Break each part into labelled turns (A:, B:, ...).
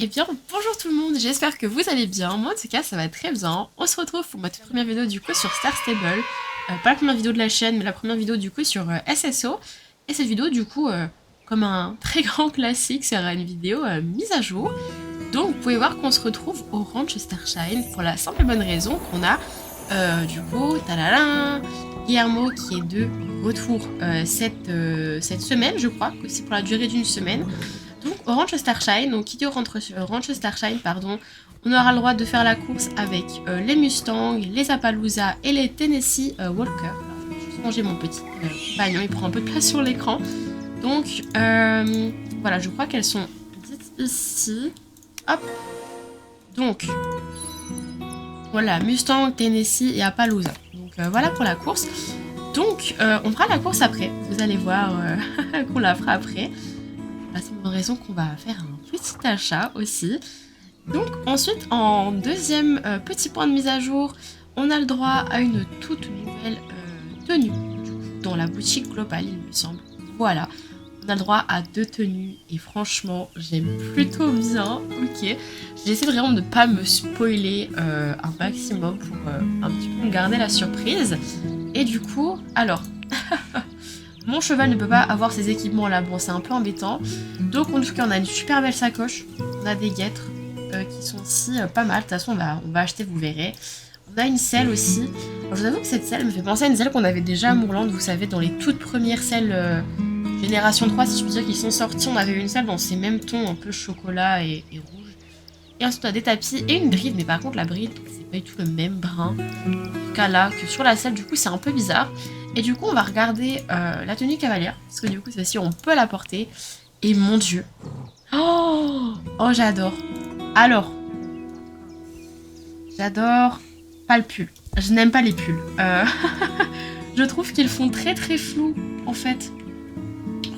A: Eh bien, bonjour tout le monde, j'espère que vous allez bien. Moi, en tout cas, ça va très bien. On se retrouve pour ma toute première vidéo du coup sur Star Stable. Pas la première vidéo de la chaîne, mais la première vidéo du coup sur SSO. Et cette vidéo, du coup, comme un très grand classique, sera une vidéo mise à jour. Donc, vous pouvez voir qu'on se retrouve au Ranch Starshine pour la simple et bonne raison qu'on a, du coup, talala, Guillermo qui est de retour cette semaine, je crois, que c'est pour la durée d'une semaine. Donc au Ranch Starshine, donc qui dit au Ranch Starshine, pardon, on aura le droit de faire la course avec les Mustangs, les Appaloosa et les Tennessee Walker. Alors, je vais juste manger mon petit bagnon, il prend un peu de place sur l'écran. Donc voilà, je crois qu'elles sont dites ici. Hop. Donc voilà, Mustang, Tennessee et Appaloosa. Donc voilà pour la course. Donc on fera la course après. Vous allez voir qu'on la fera après. La simple raison qu'on va faire un petit achat aussi. Donc ensuite, en deuxième petit point de mise à jour, on a le droit à une toute nouvelle tenue du coup, dans la boutique globale, il me semble. Voilà, on a le droit à 2 tenues et franchement, j'aime plutôt bien. Ok, j'essaie vraiment de ne pas me spoiler un maximum pour un petit peu me garder la surprise. Et du coup, alors... Mon cheval ne peut pas avoir ces équipements là, bon c'est un peu embêtant. Donc en tout cas on a une super belle sacoche, on a des guêtres qui sont aussi pas mal, de toute façon on va acheter, vous verrez. On a une selle aussi, alors je vous avoue que cette selle me fait penser à une selle qu'on avait déjà à Moorland, vous savez dans les toutes premières selles Génération 3 si je peux dire qui sont sorties, on avait une selle dans ces mêmes tons un peu chocolat et rouge. Et ensuite on a des tapis et une bride, mais par contre la bride c'est pas du tout le même brun. En tout cas là, que sur la selle du coup c'est un peu bizarre. Et du coup, on va regarder la tenue cavalière, parce que du coup, celle-ci, on peut la porter. Et mon Dieu. Oh, oh j'adore. Alors, j'adore pas le pull. Je n'aime pas les pulls. Je trouve qu'ils font très très flou, en fait.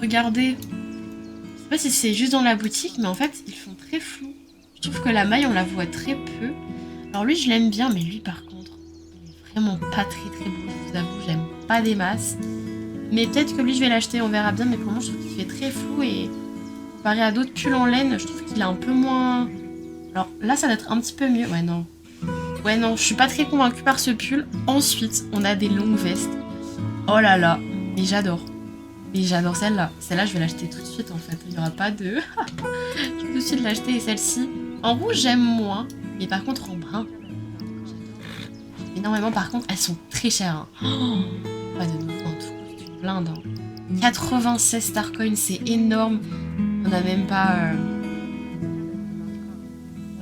A: Regardez. Je sais pas si c'est juste dans la boutique, mais en fait, ils font très flou. Je trouve que la maille, on la voit très peu. Alors lui, je l'aime bien, mais lui, par contre, il est vraiment pas très très beau, je vous avoue, j'aime pas des masses. Mais peut-être que lui je vais l'acheter, on verra bien, mais pour moi je trouve qu'il fait très flou et comparé à d'autres pulls en laine, je trouve qu'il est un peu moins... Alors là ça doit être un petit peu mieux, ouais non. Ouais non, je suis pas très convaincue par ce pull. Ensuite, on a des longues vestes. Oh là là, mais j'adore. Mais j'adore celle-là. Celle-là je vais l'acheter tout de suite en fait, il n'y aura pas de... je vais tout de suite l'acheter et celle-ci. En rouge j'aime moins, mais par contre en brun, énormément. Par contre, elles sont très chères. Hein. Oh, pas de nouveau en tout, c'est une blinde. Hein. 96 Starcoins, c'est énorme. On n'a même pas...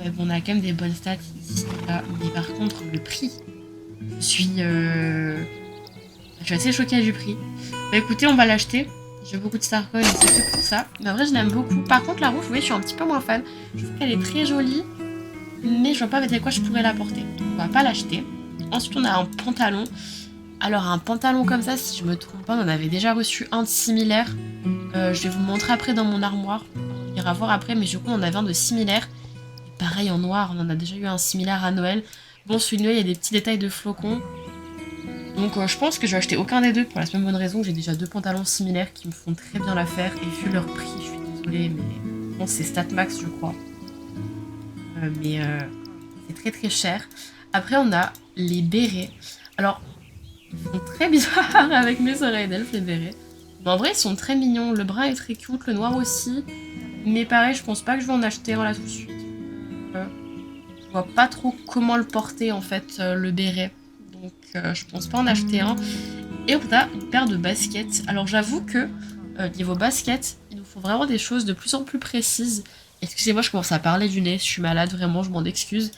A: Ouais, bon, on a quand même des bonnes stats ici, là. Mais par contre, le prix... Je suis assez choquée du prix. Bah écoutez, on va l'acheter. J'ai beaucoup de Starcoins, c'est fait pour ça. Mais en vrai, je l'aime beaucoup. Par contre, la rouge, vous voyez, je suis un petit peu moins fan. Je trouve qu'elle est très jolie. Mais je vois pas avec quoi je pourrais la porter. On va pas l'acheter. Ensuite, on a un pantalon. Alors, un pantalon comme ça, si je me trompe pas, on en avait déjà reçu un de similaire. Je vais vous montrer après dans mon armoire. On ira voir après, mais du coup, on en avait un de similaire. Et pareil, en noir, on en a déjà eu un similaire à Noël. Bon, celui-là, il y a des petits détails de flocons. Donc, je pense que je vais acheter aucun des deux pour la même bonne raison que j'ai déjà 2 pantalons similaires qui me font très bien l'affaire. Et vu leur prix, je suis désolée, mais bon, c'est Statmax, je crois. Mais c'est très très cher. Après, on a les bérets. Alors, ils sont très bizarres avec mes oreilles d'elfe, les bérets. Mais en vrai, ils sont très mignons. Le brun est très cute, le noir aussi. Mais pareil, je pense pas que je vais en acheter un là tout de suite. Je vois pas trop comment le porter en fait, le béret. Donc, je pense pas en acheter un. Et on a une paire de baskets. Alors, j'avoue que niveau baskets, il nous faut vraiment des choses de plus en plus précises. Excusez-moi, je commence à parler du nez, je suis malade, vraiment, je m'en excuse.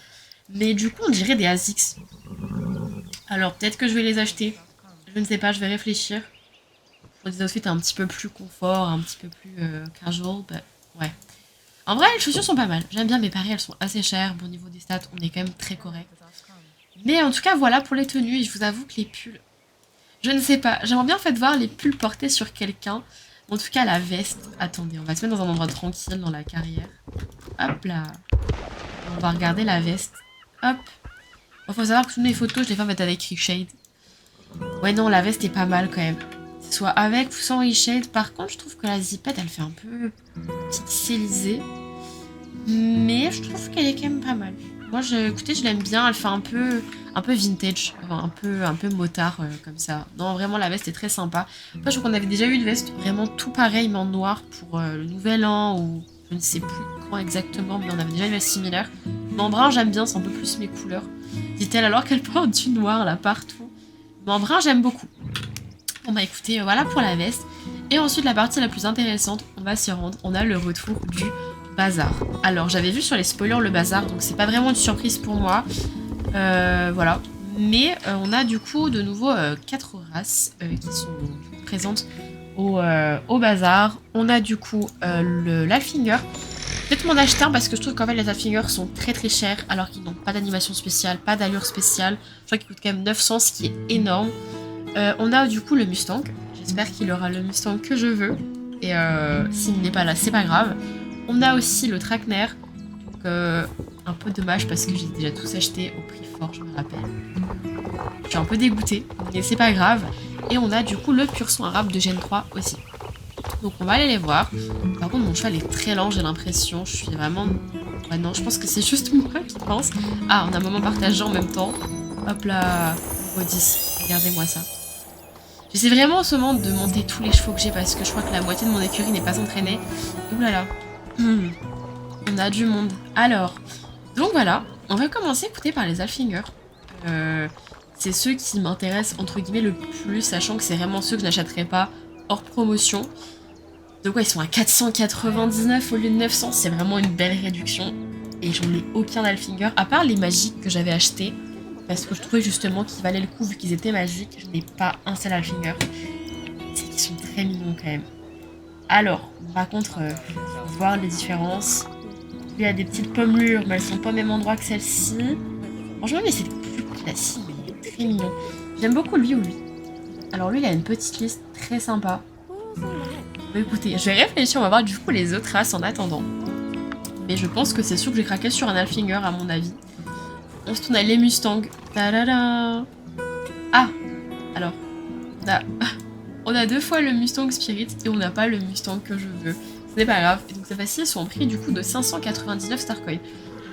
A: Mais du coup, on dirait des ASICS. Alors, peut-être que je vais les acheter. Je ne sais pas, je vais réfléchir. Pour des outfits un petit peu plus confort, un petit peu plus casual. Bah, ouais. En vrai, les chaussures sont pas mal. J'aime bien, mais pareil, elles sont assez chères. Bon, au niveau des stats, on est quand même très correct. Mais en tout cas, voilà pour les tenues. Et je vous avoue que les pulls... Je ne sais pas. J'aimerais bien en fait voir les pulls portés sur quelqu'un. En tout cas, la veste. Attendez, on va se mettre dans un endroit tranquille, dans la carrière. Hop là. On va regarder la veste. Hop. Il faut savoir que toutes mes photos, je les fais en fait avec Reshade. Ouais, non, la veste est pas mal quand même. Soit avec ou sans Reshade. Par contre, je trouve que la zipette, elle fait un peu pixelisée. Mais mais je trouve qu'elle est quand même pas mal. Moi, écoutez, je l'aime bien. Elle fait un peu vintage, enfin, un peu motard comme ça. Non, vraiment, la veste est très sympa. Après, je crois qu'on avait déjà eu une veste vraiment tout pareil, mais en noir pour le nouvel an ou je ne sais plus quand exactement, mais on avait déjà une veste similaire. Mais en brun, j'aime bien, c'est un peu plus mes couleurs. Dit-elle alors qu'elle porte du noir là partout. Mais en brun, j'aime beaucoup. Bon bah écoutez, voilà pour la veste. Et ensuite, la partie la plus intéressante, on va s'y rendre. On a le retour du bazar. Alors, j'avais vu sur les spoilers le bazar, donc c'est pas vraiment une surprise pour moi. Voilà. Mais on a du coup de nouveau 4 races qui sont présentes au bazar. On a du coup l'Alfinger. Peut-être m'en acheter un parce que je trouve qu'en fait les Alfingers sont très très chers alors qu'ils n'ont pas d'animation spéciale, pas d'allure spéciale. Je crois qu'ils coûtent quand même 900, ce qui est énorme. On a du coup le Mustang. J'espère qu'il aura le Mustang que je veux. Et s'il n'est pas là, c'est pas grave. On a aussi le Trackner. Donc un peu dommage parce que j'ai déjà tous acheté au prix fort, je me rappelle. Je suis un peu dégoûtée, mais c'est pas grave. Et on a du coup le pur son arabe de Gen 3 aussi. Donc on va aller les voir. Par contre mon cheval est très lent, j'ai l'impression. Je suis vraiment... Ouais non, je pense que c'est juste moi qui pense. Ah, on a un moment partagé en même temps. Hop là, numéro 10. Regardez-moi ça. J'essaie vraiment en ce moment de monter tous les chevaux que j'ai parce que je crois que la moitié de mon écurie n'est pas entraînée. Oulala. On a du monde. Alors, donc voilà, on va commencer écoutez par les Alfinger. C'est ceux qui m'intéressent entre guillemets le plus, sachant que c'est vraiment ceux que je n'achèterai pas hors promotion. Donc ouais, ils sont à 499 au lieu de 900, c'est vraiment une belle réduction. Et j'en ai aucun Alfinger, à part les magiques que j'avais achetés. Parce que je trouvais justement qu'ils valaient le coup vu qu'ils étaient magiques. Je n'ai pas un seul Alfinger. C'est qu'ils sont très mignons quand même. Alors, par contre, voir les différences. Il y a des petites pommelures, mais elles sont pas au même endroit que celle-ci. Franchement, mais c'est plus classique, mais il est très mignon. J'aime beaucoup lui ou lui. Alors lui, il a une petite liste très sympa. Bah, écoutez, je vais réfléchir, on va voir du coup les autres races en attendant. Mais je pense que c'est sûr que j'ai craqué sur un Alfinger à mon avis. Ensuite, on a les Mustangs. Ta-da-da. Ah, alors, on a 2 fois le Mustang Spirit et on n'a pas le Mustang que je veux. Ce n'est pas grave. Et donc, cette fois-ci, ils sont au prix du coup de 599 Starcoin.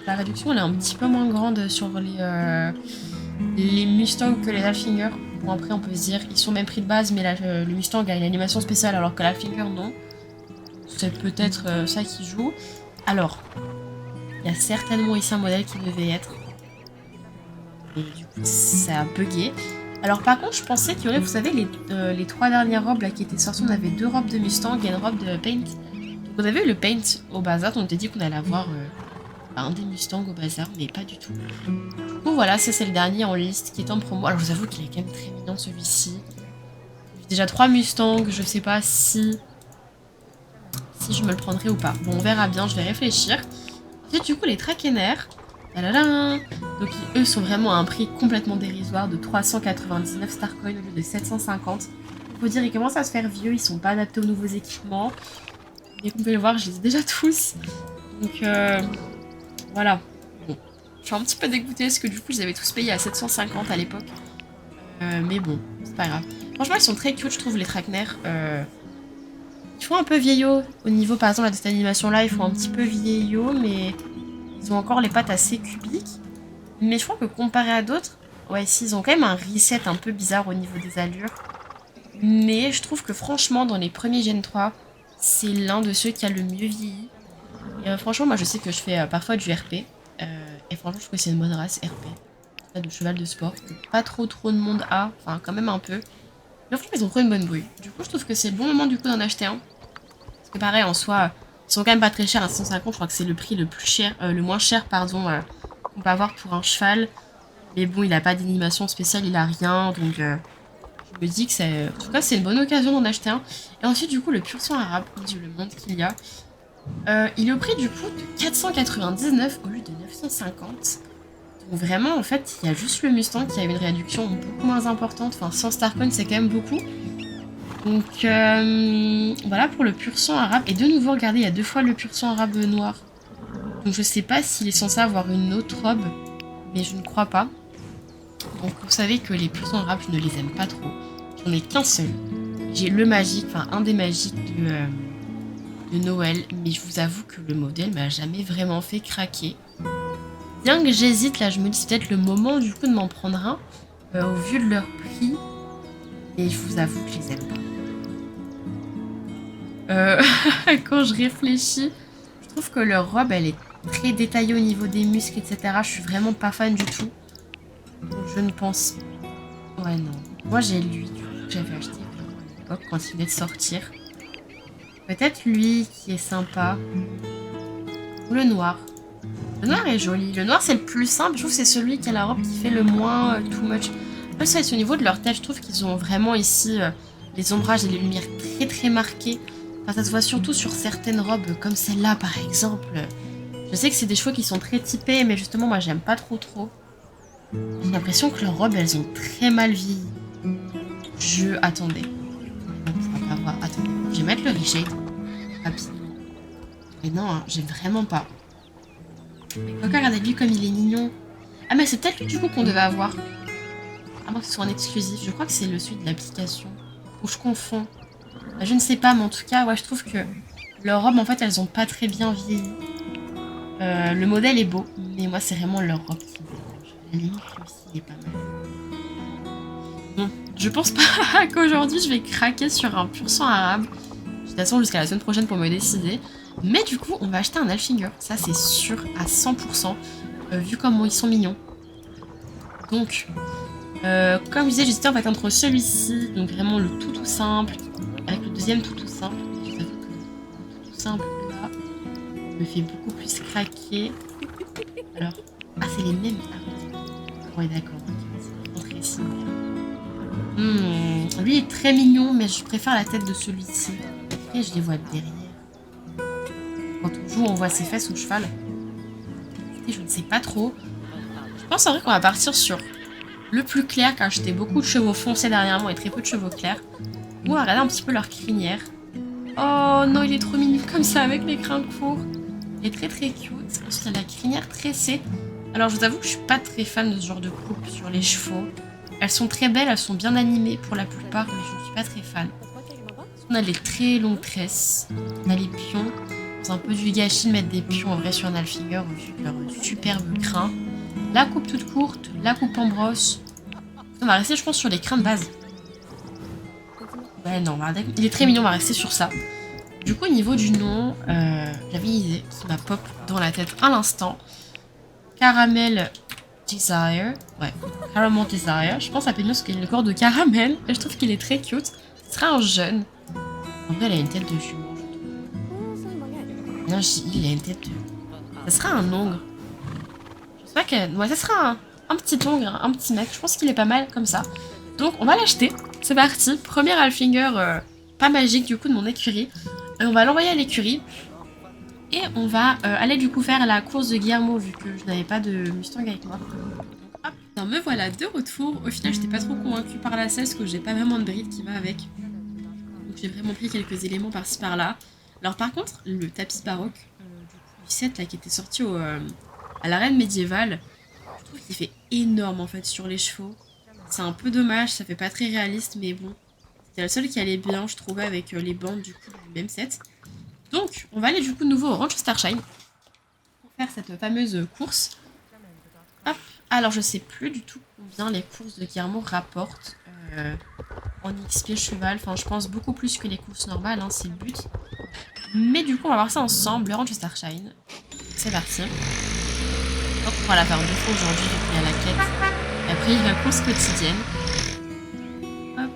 A: La réduction, elle est un petit peu moins grande sur les Mustangs que les Alfinger. Bon, après, on peut se dire, ils sont au même prix de base, mais le Mustang a une animation spéciale alors que l'Alfinger, non. C'est peut-être ça qui joue. Alors, il y a certainement ici un modèle qui devait être. Et du coup, ça a bugué. Alors par contre, je pensais qu'il y aurait, vous savez, les 3 dernières robes là qui étaient sorties. On avait 2 robes de Mustang et une robe de Paint. Donc on avait eu le Paint au bazar, donc on t'a dit qu'on allait avoir un des Mustangs au bazar, mais pas du tout. Donc voilà, ça c'est le dernier en liste qui est en promo. Alors je vous avoue qu'il est quand même très mignon celui-ci. J'ai déjà 3 Mustangs, je sais pas si je me le prendrai ou pas. Bon, on verra bien, je vais réfléchir. Ensuite, du coup, les Trakener. Donc eux sont vraiment à un prix complètement dérisoire de 399 Starcoin au lieu de 750. Faut dire, ils commencent à se faire vieux, ils sont pas adaptés aux nouveaux équipements. Et comme vous pouvez le voir, je les ai déjà tous. Donc voilà. Bon. Je suis un petit peu dégoûtée parce que du coup, je les avais tous payés à 750 à l'époque. Mais bon, c'est pas grave. Franchement, ils sont très cute, je trouve, les Trakener. Ils font un peu vieillot. Au niveau, par exemple, de cette animation-là, ils font un petit peu vieillot, mais... Ils ont encore les pattes assez cubiques. Mais je crois que comparé à d'autres, ouais, si, ils ont quand même un reset un peu bizarre au niveau des allures. Mais je trouve que franchement, dans les premiers Gen 3, c'est l'un de ceux qui a le mieux vieilli. Et franchement, moi je sais que je fais parfois du RP. Et franchement, je trouve que c'est une bonne race RP. De cheval de sport. Que pas trop de monde a. Enfin, quand même un peu. Mais franchement, ils ont trop une bonne bruit. Du coup, je trouve que c'est le bon moment du coup d'en acheter un. Parce que pareil, en soi... Ils sont quand même pas très chers à 150, je crois que c'est le prix le plus cher, le moins cher, pardon, qu'on peut avoir pour un cheval. Mais bon, il a pas d'animation spéciale, il a rien, donc je me dis que c'est... En tout cas, c'est une bonne occasion d'en acheter un. Et ensuite, du coup, le pur sang arabe, dit le monde qu'il y a. Il est au prix, du coup, de 499 au lieu de 950. Donc vraiment, en fait, il y a juste le Mustang qui a une réduction beaucoup moins importante. Enfin, 100 Starcoin, c'est quand même beaucoup. Donc voilà pour le pur sang arabe. Et de nouveau, regardez, il y a 2 fois le pur sang arabe noir. Donc je sais pas s'il est censé avoir une autre robe, mais je ne crois pas. Donc vous savez que les pur sang arabes, je ne les aime pas trop. J'en ai qu'un seul. J'ai le magique, enfin un des magiques de Noël, mais je vous avoue que le modèle m'a jamais vraiment fait craquer. Bien que j'hésite, là je me dis c'est peut-être le moment du coup de m'en prendre un, au vu de leur prix, et je vous avoue que je les aime pas. Quand je réfléchis, je trouve que leur robe elle est très détaillée au niveau des muscles, etc. Je suis vraiment pas fan du tout. Donc je ne pense... Ouais non. Moi j'ai lui, du coup, que j'avais acheté à l'époque quand il venait de sortir. Peut-être lui qui est sympa. Ou le noir. Le noir est joli. Le noir c'est le plus simple. Je trouve que c'est celui qui a la robe qui fait le moins too much. Après c'est au niveau de leur tête. Je trouve qu'ils ont vraiment ici les ombrages et les lumières très très marquées. Enfin, ça se voit surtout sur certaines robes comme celle-là par exemple. Je sais que c'est des cheveux qui sont très typés, mais justement moi j'aime pas trop. J'ai l'impression que leurs robes elles ont très mal vieilli. Attendez. On pourra pas voir. Attendez. Je vais mettre le reshade. Rapidement. Mais non, hein, j'aime vraiment pas. Mais Coca, regardez-lui comme il est mignon. Ah mais c'est peut-être lui du coup qu'on devait avoir. À moins que ce soit en exclusif. Je crois que c'est le celui de l'application. Ou je confonds. Je ne sais pas, mais en tout cas, ouais, je trouve que leurs robes, en fait, elles ont pas très bien vieilli. Le modèle est beau, mais moi, c'est vraiment leur robe qui me dérange. La limite, lui aussi, il est pas mal. Bon, je pense pas qu'aujourd'hui, je vais craquer sur un pur sang arabe. De toute façon, jusqu'à la semaine prochaine pour me décider. Mais du coup, on va acheter un Alfinger. Ça, c'est sûr à 100%, vu comment ils sont mignons. Donc, comme je disais, j'hésitais en fait entre celui-ci, donc vraiment le tout simple, avec le deuxième tout simple. Je vous avoue que le tout simple là me fait beaucoup plus craquer. Alors, ah c'est les mêmes. Ah ouais d'accord. Lui est très mignon, mais je préfère la tête de celui-ci. Et je les vois derrière. Quand on joue, on voit ses fesses au cheval. Et je ne sais pas trop. Je pense en vrai qu'on va partir sur le plus clair, car j'étais beaucoup de chevaux foncés dernièrement et très peu de chevaux clairs. Ou à regarder un petit peu leur crinière. Oh non, il est trop mignon comme ça avec les crins courts. Il est très cute. Ensuite, il a la crinière tressée. Alors, je vous avoue que je suis pas très fan de ce genre de coupe sur les chevaux. Elles sont très belles, elles sont bien animées pour la plupart, mais je ne suis pas très fan. On a les très longues tresses. On a les pions. C'est un peu du gâchis de mettre des pions en vrai sur un Alfinger vu de leur superbe crin. La coupe toute courte, la coupe en brosse. On va rester, je pense, sur les crins de base. Ouais, non, il est très mignon, on va rester sur ça. Du coup, au niveau du nom, j'avais une idée qui m'a pop dans la tête à l'instant. Caramel Desire. Ouais, Caramel Desire. Je pense à mieux parce qu'il a le corps de caramel. Et je trouve qu'il est très cute. Ce sera un jeune. En vrai, elle a une tête de jument, je trouve. Non, il a une tête de... Ça sera un ongre. Je sais pas que... Ouais, ça sera un petit ongre, un petit mec. Je pense qu'il est pas mal comme ça. Donc, on va l'acheter. C'est parti. Premier Alfinger pas magique du coup de mon écurie. On va l'envoyer à l'écurie. Et on va aller du coup faire la course de Guillermo vu que je n'avais pas de Mustang avec moi. Hop, alors me voilà de retour. Au final, j'étais pas trop convaincue par la selle parce que j'ai pas vraiment de bride qui va avec. Donc j'ai vraiment pris quelques éléments par-ci par-là. Alors par contre, le tapis baroque du set là, qui était sorti à l'arène médiévale, je trouve qu'il fait énorme en fait sur les chevaux. C'est un peu dommage, ça fait pas très réaliste, mais bon. C'était le seul qui allait bien, je trouvais, avec les bandes du coup du même set. Donc, on va aller du coup de nouveau au Ranch Starshine pour faire cette fameuse course. Hop. Alors, je sais plus du tout combien les courses de Guillermo rapportent en XP cheval. Enfin, je pense beaucoup plus que les courses normales, hein, c'est le but. Mais du coup, on va voir ça ensemble, le Ranch Starshine. C'est parti. Donc, on va la faire deux fois aujourd'hui, vu qu'il y a la quête. Et après, il y a la course quotidienne. Hop.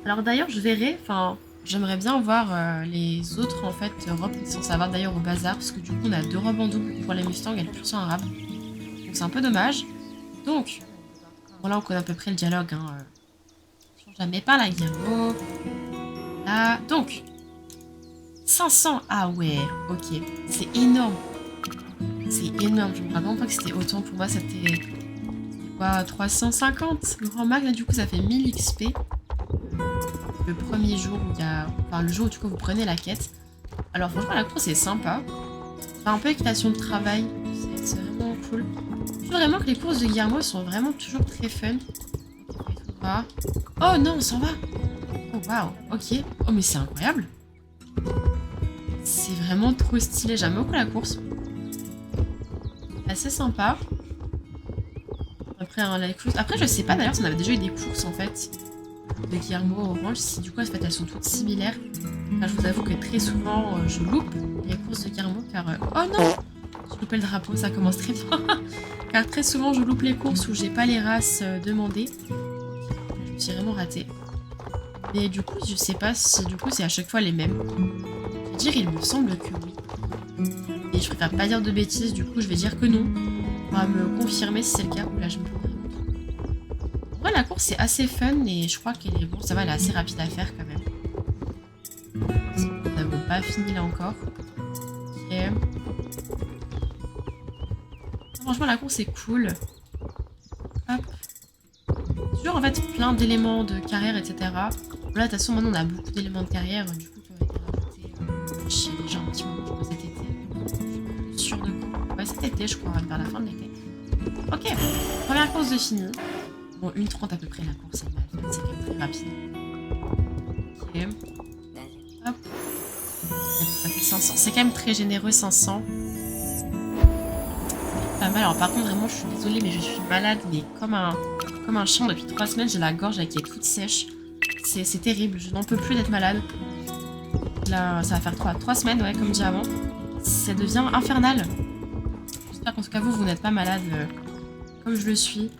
A: Alors d'ailleurs, je verrai, enfin... J'aimerais bien voir les autres en fait robes qui sont savoir d'ailleurs au bazar parce que du coup on a deux robes en double pour les Mustangs et le pur sang arabe. Donc c'est un peu dommage. Donc, bon là on connaît à peu près le dialogue. Hein. Jamais pas la Guillermo. Là, donc 500. Ah ouais, ok. C'est énorme. C'est énorme. Je me rappelle pas que c'était autant. Pour moi c'était quoi 350. Le grand mag là du coup ça fait 1000 XP. Le premier jour où il y a... Enfin, le jour où du coup, vous prenez la quête. Alors franchement, la course est sympa. C'est un peu équitation de travail. C'est vraiment cool. Je trouve vraiment que les courses de Guillermo sont vraiment toujours très fun. Oh non, on s'en va. Oh waouh, ok. Oh mais c'est incroyable. C'est vraiment trop stylé. J'aime beaucoup la course. Assez sympa. Après, Après, je sais pas d'ailleurs si on avait déjà eu des courses en fait. De Guillermo Orange. Si du coup, en fait, elles sont toutes similaires. Car je vous avoue que très souvent, je loupe les courses de Guillermo car... Oh non! J'ai loupé le drapeau, ça commence très bien. Car très souvent, je loupe les courses où j'ai pas les races demandées. Je me suis vraiment ratée. Mais du coup, je sais pas si du coup c'est à chaque fois les mêmes. Je vais dire, il me semble que oui. Et je préfère pas dire de bêtises, du coup je vais dire que non. On va me confirmer si c'est le cas. Oula, je me plante vraiment trop. En vrai, la course c'est assez fun et je crois qu'elle est bon. Ça va, elle est assez rapide à faire quand même. Nous n'avons pas fini là encore. Ok. Franchement, la course est cool. Hop. Toujours en fait plein d'éléments de carrière, etc. Là, de toute façon, maintenant on a beaucoup d'éléments de carrière, du coup, qui ont été rajoutés chez les gens un petit moment, je crois, cet été. Je suis pas sûre de quoi. Ouais, cet été, je crois, vers la fin de l'été. Ok, première course de fini. Bon, 1:30 à peu près la course, elle m'a fait, c'est quand même très rapide. Ok. Hop. Ça fait 500. C'est quand même très généreux, 500. Pas mal. Alors, par contre, vraiment, je suis désolée, mais je suis malade, mais comme un chien depuis 3 semaines. J'ai la gorge qui est toute sèche. C'est terrible. Je n'en peux plus d'être malade. Là, ça va faire 3 semaines, ouais, comme dit avant. Ça devient infernal. J'espère qu'en tout cas, vous n'êtes pas malade comme je le suis.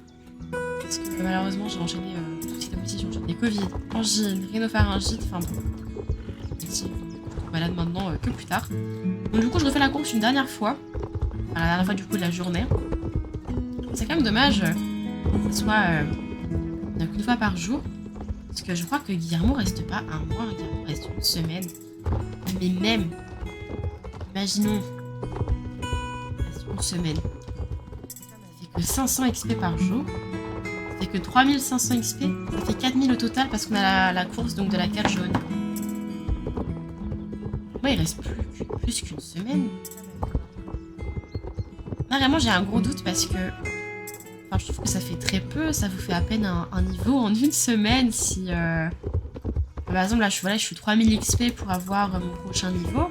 A: Parce que malheureusement, j'ai enchaîné tout ce qui est j'ai enchaîné Covid, angine, rhinopharyngite, enfin bon. Je suis malade maintenant que plus tard. Donc, du coup, je refais la course une dernière fois. Enfin, la dernière fois, du coup, de la journée. C'est quand même dommage que ce soit qu'une fois par jour. Parce que je crois que Guillermo reste pas un mois, Guillermo reste une semaine. Mais même, imaginons, il reste une semaine. Ça fait que 500 XP par jour. Ça fait que 3500 XP. Ça fait 4000 au total parce qu'on a la course donc de la 4 jaune. Moi, il reste plus qu'une semaine. Non, vraiment, j'ai un gros doute parce que... Enfin, je trouve que ça fait très peu. Ça vous fait à peine un niveau en une semaine. Si, par exemple, là, je suis 3000 XP pour avoir mon prochain niveau.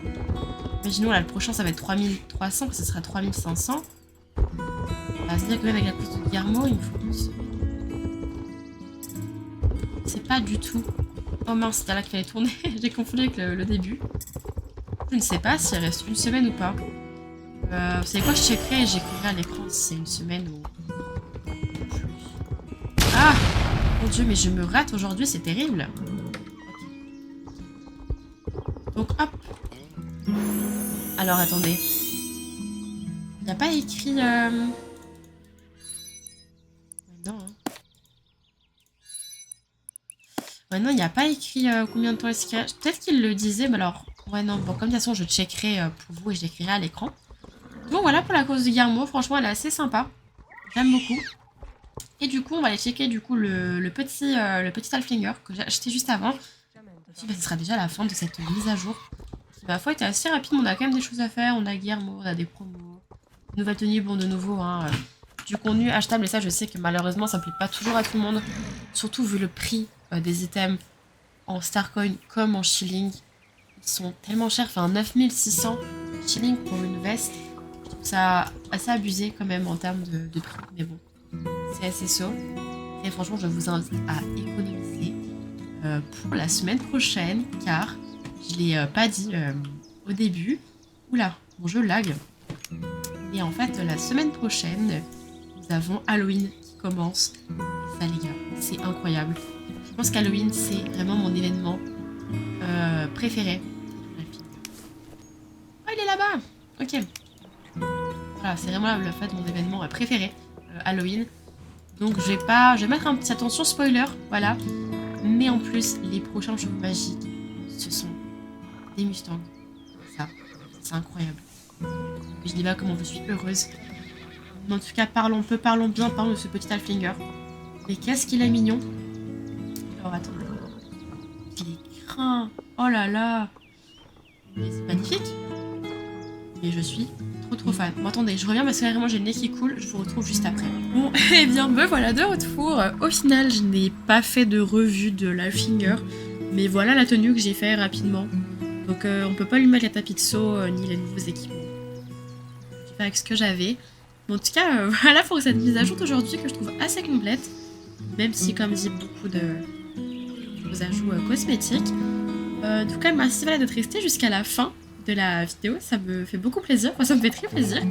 A: Imaginons, là, le prochain, ça va être 3300, que ce sera 3500. C'est-à-dire que même avec la course de Guillermo, il me faut une semaine. C'est pas du tout... Oh mince, c'était là qu'il fallait tourner. J'ai confondu avec le début. Je ne sais pas s'il reste une semaine ou pas. Vous savez quoi, je checkerai et j'écrirai à l'écran si c'est une semaine ou plus. Ah mon dieu, mais je me rate aujourd'hui, c'est terrible. Okay. Donc hop. Alors attendez. Il n'y a pas écrit... Non, hein. Ouais, non, il n'y a pas écrit combien de temps est-ce qu'il y a. Peut-être qu'il le disait, mais alors... Ouais, non, bon, comme de toute façon, je checkerai pour vous et je l'écrirai à l'écran. Donc voilà pour la course de Guillermo, franchement, elle est assez sympa. J'aime beaucoup. Et du coup, on va aller checker du coup le petit Halflinger que j'ai acheté juste avant. Ensuite, ce sera déjà la fin de cette mise à jour. Qui, ma foi, était assez rapide, mais on a quand même des choses à faire. On a Guillermo, on a des promos. Nouvelle tenue, bon, de nouveau, hein, du contenu achetable. Et ça, je sais que malheureusement, ça ne plaît pas toujours à tout le monde. Surtout vu le prix des items en Starcoin comme en shilling. Ils sont tellement chers, enfin 9600 shillings pour une veste. Je trouve ça assez abusé quand même en termes de prix, mais bon, c'est SSO. Et franchement, je vous invite à économiser pour la semaine prochaine, car je ne l'ai pas dit au début. Oula, mon jeu lag. Et en fait, la semaine prochaine, nous avons Halloween qui commence. Ça, les gars, c'est incroyable. Je pense qu'Halloween, c'est vraiment mon événement préféré. Oh, il est là-bas. Ok. Voilà, c'est vraiment le fait mon événement préféré, Halloween. Donc je vais mettre un petit attention spoiler, voilà. Mais en plus, les prochains chevaux magiques, ce sont des Mustangs. Ça, c'est incroyable. Je dis pas comment je suis heureuse. Mais en tout cas, parlons bien de ce petit Halflinger. Et qu'est-ce qu'il est mignon. Alors attendez. Il est crin. Oh là là. Mais c'est magnifique. Et je suis trop fan. Bon attendez, je reviens parce que vraiment j'ai le nez qui coule, je vous retrouve juste après. Bon, et bien me voilà de retour. Au final, je n'ai pas fait de revue de l'Halflinger, mais voilà la tenue que j'ai fait rapidement. Donc on peut pas lui mettre les tapis de saut ni les nouveaux équipements. J'ai fait avec ce que j'avais. En tout cas, voilà pour cette mise à jour d'aujourd'hui que je trouve assez complète. Même si, comme dit, beaucoup de ajouts cosmétiques. En tout cas, merci d'être resté jusqu'à la fin de la vidéo. Ça me fait beaucoup plaisir. Enfin, ça me fait très plaisir.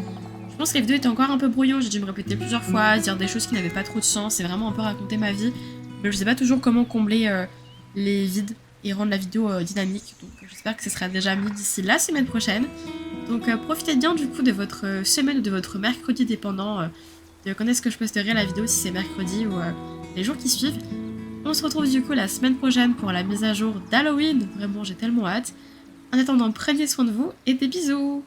A: Je pense que la vidéo était encore un peu brouillon. J'ai dû me répéter plusieurs fois, dire des choses qui n'avaient pas trop de sens et vraiment un peu raconter ma vie. Mais je sais pas toujours comment combler les vides et rendre la vidéo dynamique. Donc j'espère que ce sera déjà mis d'ici la semaine prochaine. Donc profitez bien du coup de votre semaine ou de votre mercredi dépendant de quand est-ce que je posterai la vidéo, si c'est mercredi ou les jours qui suivent. On se retrouve du coup la semaine prochaine pour la mise à jour d'Halloween. Vraiment, j'ai tellement hâte. En attendant, prenez soin de vous et des bisous!